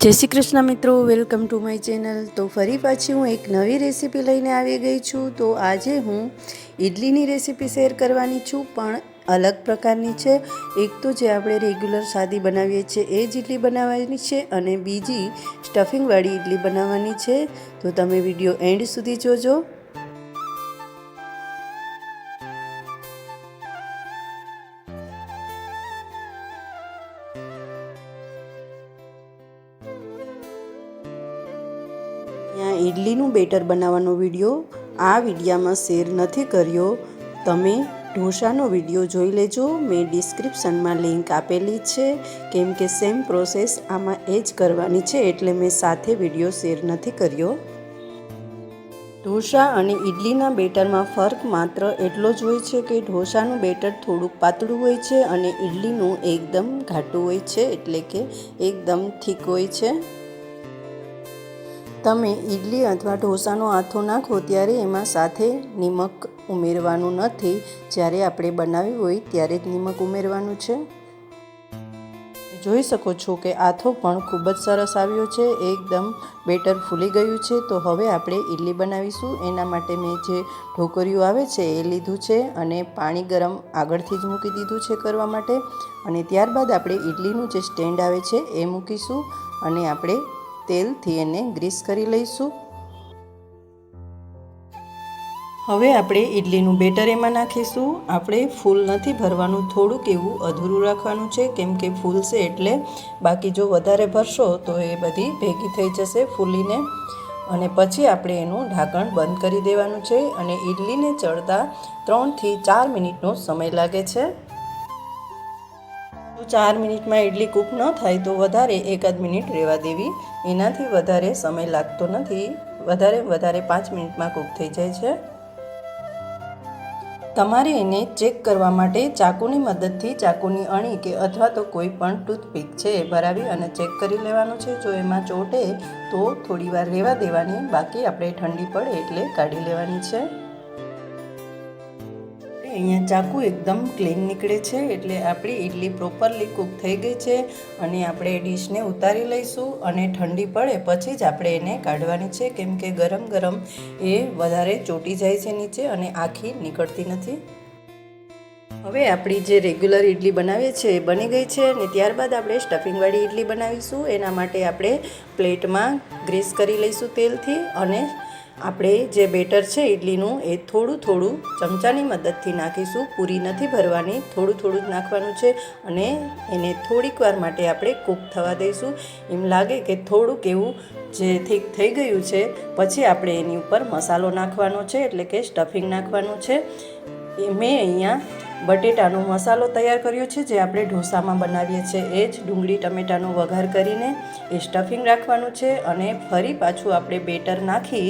જય શ્રી કૃષ્ણ મિત્રો, welcome to my channel. તો ફરી પાછી હું એક નવી રેસીપી લઈને આવી ગઈ છું। તો આજે હું ઇડલીની રેસીપી શેર કરવાની છું, પણ અલગ પ્રકારની છે। એક તો જે આપણે રેગ્યુલર સાદી બનાવીએ છીએ એ જ ઇડલી બનાવવાની છે, અને બીજી સ્ટફિંગવાળી ઇડલી બનાવવાની છે। તો તમે વિડીયો એન્ડ સુધી જોજો। ત્યાં ઇડલીનું બેટર બનાવવાનો વિડીયો આ વિડીયામાં શેર નથી કર્યો। તમે ઢોસાનો વિડીયો જોઈ લેજો, મેં ડિસ્ક્રિપ્શનમાં લિંક આપેલી છે, કેમ કે સેમ પ્રોસેસ આમાં એ જ કરવાની છે, એટલે મેં સાથે વિડીયો શેર નથી કર્યો। ઢોસા અને ઇડલીના બેટરમાં ફરક માત્ર એટલો જ હોય છે કે ઢોસાનું બેટર થોડુંક પાતળું હોય છે અને ઇડલીનું એકદમ ઘાટું હોય છે, એટલે કે એકદમ થીક હોય છે। તમે ઇડલી અથવા ઢોસાનો આથો નાખો ત્યારે એમાં સાથે નિમક ઉમેરવાનું નથી, જ્યારે આપણે બનાવ્યું હોય ત્યારે જ નિમક ઉમેરવાનું છે। જોઈ શકો છો કે આથો પણ ખૂબ જ સરસ આવ્યો છે, એકદમ બેટર ફૂલી ગયું છે। તો હવે આપણે ઇડલી બનાવીશું। એના માટે મેં જે ઢોકળિયું આવે છે એ લીધું છે, અને પાણી ગરમ આગળથી જ મૂકી દીધું છે કરવા માટે, અને ત્યારબાદ આપણે ઇડલીનું જે સ્ટેન્ડ આવે છે એ મૂકીશું, અને આપણે તેલથી એને ગ્રીસ કરી લઈશું। હવે આપણે ઇડલીનું બેટર એમાં નાખીશું। આપણે ફૂલ નથી ભરવાનું, થોડુંક એવું અધૂરું રાખવાનું છે, કેમ કે ફૂલશે એટલે, બાકી જો વધારે ભરશો તો એ બધી ભેગી થઈ જશે ફૂલીને, અને પછી આપણે એનું ઢાંકણ બંધ કરી દેવાનું છે, અને ઇડલીને ચડતા 3 થી 4 મિનિટનો સમય લાગે છે। 4 મિનિટમાં ઇડલી કૂક ન થાય તો વધારે 1 મિનિટ રહેવા દેવી, એનાથી વધારે સમય લાગતો નથી, વધારે 5 મિનિટમાં કૂક થઈ જાય છે। તમારે એને ચેક કરવા માટે ચાકુની મદદથી ચાકુની અણી કે અથવા તો કોઈ પણ ટૂથપીક છે એ ભરાવી અને ચેક કરી લેવાનું છે। જો એમાં ચોંટે તો થોડી વાર રહેવા દેવાની, બાકી આપણે ઠંડી પડે એટલે કાઢી લેવાની છે। અહીંયા ચાકુ એકદમ ક્લીન નીકળે છે, એટલે આપણી ઇડલી પ્રોપરલી કૂક થઈ ગઈ છે, અને આપણે ડીશને ઉતારી લઈશું, અને ઠંડી પડે પછી જ આપણે એને કાઢવાની છે, કેમ કે ગરમ ગરમ એ વધારે ચોંટી જાય છે નીચે અને આખી નીકળતી નથી। હવે આપણી જે રેગ્યુલર ઇડલી બનાવીએ છીએ એ બની ગઈ છે, અને ત્યારબાદ આપણે સ્ટફિંગવાળી ઇડલી બનાવીશું। એના માટે આપણે પ્લેટમાં ગ્રીસ કરી લઈશું તેલથી, અને આપણે જે બેટર છે ઇડલીનું એ થોડું થોડું ચમચાની મદદથી નાખીશું। પૂરી નથી ભરવાની, થોડું થોડું જ નાખવાનું છે, અને એને થોડીક વાર માટે આપણે કૂક થવા દઈશું। એમ લાગે કે થોડુંક એવું જે થીક થઈ ગયું છે, પછી આપણે એની ઉપર મસાલો નાખવાનો છે, એટલે કે સ્ટફિંગ નાખવાનું છે। મેં અહીંયા બટેટાનો મસાલો તૈયાર કર્યો છે, જે આપણે ઢોસામાં બનાવીએ છીએ એ જ। ડુંગળી ટમેટાનો વઘાર કરીને એ સ્ટફિંગ રાખવાનું છે, અને ફરી પાછું આપણે બેટર નાખી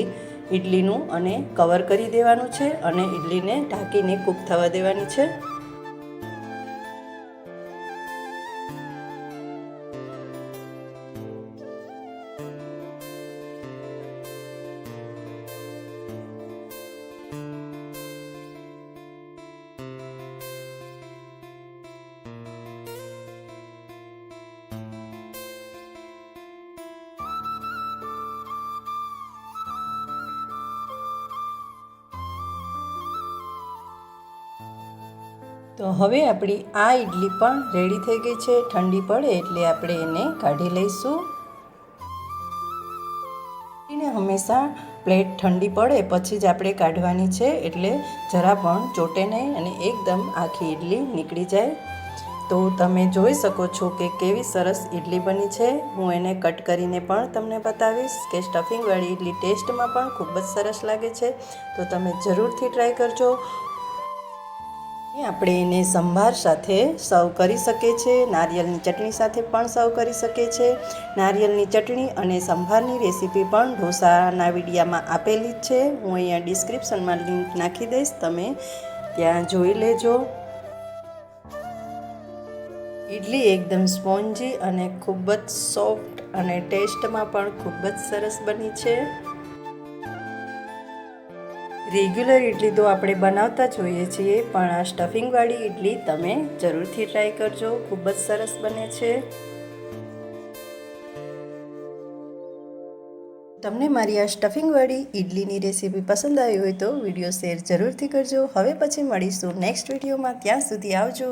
ઇડલીનું અને કવર કરી દેવાનું છે, અને ઇડલીને ઢાંકીને કૂક થવા દેવાની છે। તો હવે આપણી આ ઇડલી પણ રેડી થઈ ગઈ છે। ઠંડી પડે એટલે આપણે એને કાઢી લઈશું। ઇડલીને હંમેશા પ્લેટ ઠંડી પડે પછી જ આપણે કાઢવાની છે, એટલે જરા પણ ચોટે નહીં અને એકદમ આખી ઇડલી નીકળી જાય। તો તમે જોઈ શકો છો કે કેવી સરસ ઇડલી બની છે। હું એને કટ કરીને પણ તમને બતાવીશ કે સ્ટફિંગવાળી ઇડલી ટેસ્ટમાં પણ ખૂબ જ સરસ લાગે છે, તો તમે જરૂરથી ટ્રાય કરજો। આપણે એને સંભાર સાથે સર્વ કરી શકીએ છીએ, નારિયેળની ચટણી સાથે પણ સર્વ કરી શકીએ છીએ। નારિયેળની ચટણી અને સંભારની રેસીપી પણ ઢોસાના વિડીયામાં આપેલી જ છે, હું અહીંયા ડિસ્ક્રિપ્શનમાં લિંક નાખી દઈશ, તમે ત્યાં જોઈ લેજો। ઇડલી એકદમ સ્પોન્જી અને ખૂબ જ સોફ્ટ, અને ટેસ્ટમાં પણ ખૂબ જ સરસ બની છે। રેગ્યુલર ઇડલી તો આપણે બનાવતા જ હોઈએ છીએ, પણ આ સ્ટફિંગવાળી ઇડલી તમે જરૂરથી ટ્રાય કરજો, ખૂબ જ સરસ બને છે। તમને મારી આ સ્ટફિંગવાળી ઇડલીની રેસીપી પસંદ આવી હોય તો વિડીયો શેર જરૂરથી કરજો. હવે પછી મળીશું નેક્સ્ટ વિડીયોમાં. ત્યાં સુધી આવજો.